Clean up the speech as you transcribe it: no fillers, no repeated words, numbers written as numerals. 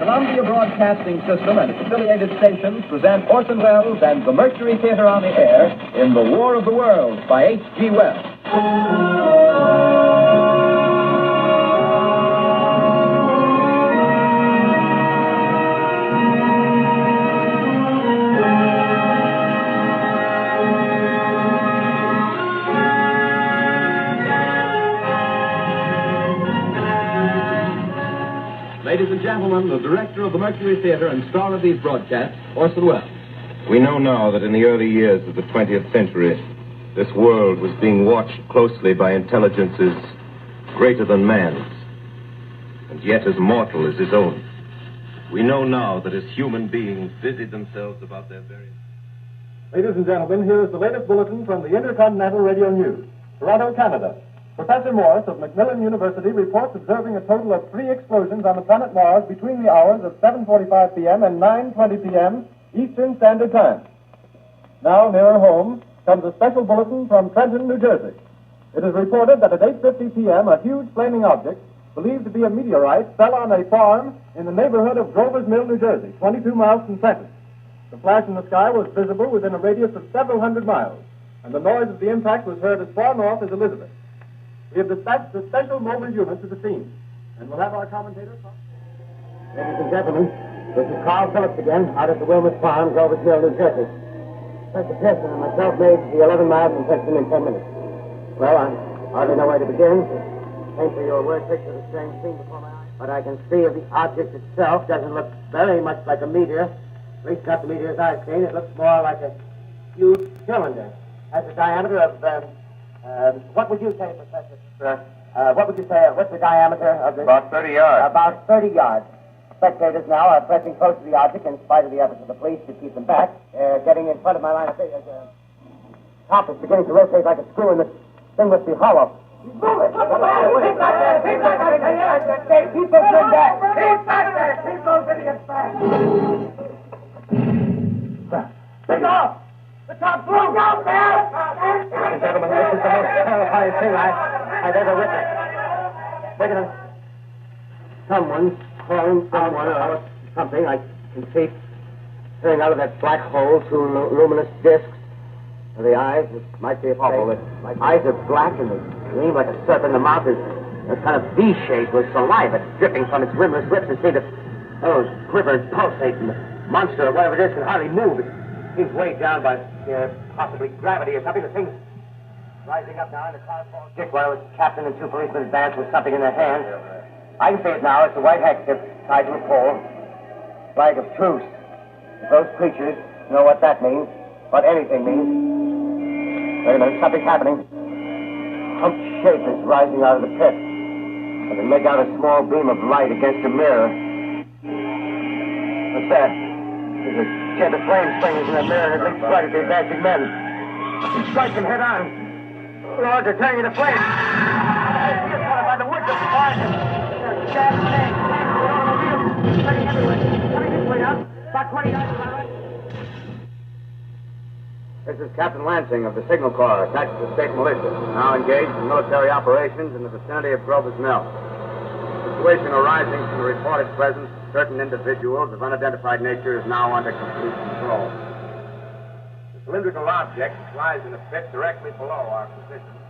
Columbia Broadcasting System and its affiliated stations present Orson Welles and the Mercury Theater on the Air in The War of the Worlds by H.G. Wells. Ladies and gentlemen, the director of the Mercury Theater and star of these broadcasts, Orson Welles. We know now that in the early years of the 20th century, this world was being watched closely by intelligences greater than man's, and yet as mortal as his own. We know now that as human beings busied themselves about their various... Ladies and gentlemen, here is the latest bulletin from the Intercontinental Radio News, Toronto, Canada. Professor Morris of Macmillan University reports observing a total of 3 explosions on the planet Mars between the hours of 7:45 p.m. and 9:20 p.m. Eastern Standard Time. Now, nearer home, comes a special bulletin from Trenton, New Jersey. It is reported that at 8:50 p.m., a huge flaming object, believed to be a meteorite, fell on a farm in the neighborhood of Grover's Mill, New Jersey, 22 miles from Trenton. The flash in the sky was visible within a radius of several hundred miles, and the noise of the impact was heard as far north as Elizabeth. We have dispatched a special mobile unit to the scene, and we'll have our commentator... Ladies and gentlemen, this is Carl Phillips again, out at the Wilmot Farm, Grover's Mill, New Jersey. Professor Pearson and myself made the 11 miles from Princeton in 10 minutes. Well, I hardly know where to begin. Painfully, your word picture the strange scene before my eyes. But I can see the object itself doesn't look very much like a meteor. At least not the meteors I've seen. It looks more like a huge cylinder. Has a diameter of... what would you say, Professor? What would you say? What's the diameter of this? About 30 yards. About 30 yards. Spectators now are pressing close to the object in spite of the efforts of the police to keep them back. Getting in front of my line of vision. Top is beginning to rotate like a screw, and the thing must be hollow. He's moving! What's the matter? He's back there! He's back there! Keep those men back! He's back there! Keep those idiots back! Take off! The top broke out there! Ladies and gentlemen, this is the most terrifying thing I've ever witnessed. Look at him. Someone's calling someone or something. I can see coming out of that black hole 2 luminous discs. And the eyes, it might be a face. Eyes are black and they gleam like a serpent. The mouth is a kind of V-shape with saliva dripping from its rimless lips. It seems to quiver and pulsate, and the monster or whatever it is can hardly move. It seems weighed down by possibly gravity or something. The thing's rising up now in the cloud falls. Dick, while his captain and 2 policemen advance with something in their hands. I can see it now. It's a white handkerchief tied to a pole. Flag of truce. If those creatures know what that means, what anything means. Wait a minute, something's happening. Humped shape is rising out of the pit. I can make out a small beam of light against a mirror. What's that? There's a jet of flame springs in the mirror and it leaps right at the advancing men. He strikes them head on. The lords are turning into flames. He's caught by the woods of the fire. Coming everywhere. Coming this way now. About 20 yards to my right. This is Captain Lansing of the Signal Corps, attached to the state militia, now engaged in military operations in the vicinity of Grover's Mill. The situation arising from the reported presence of certain individuals of unidentified nature is now under complete control. The cylindrical object lies in a pit directly below our position.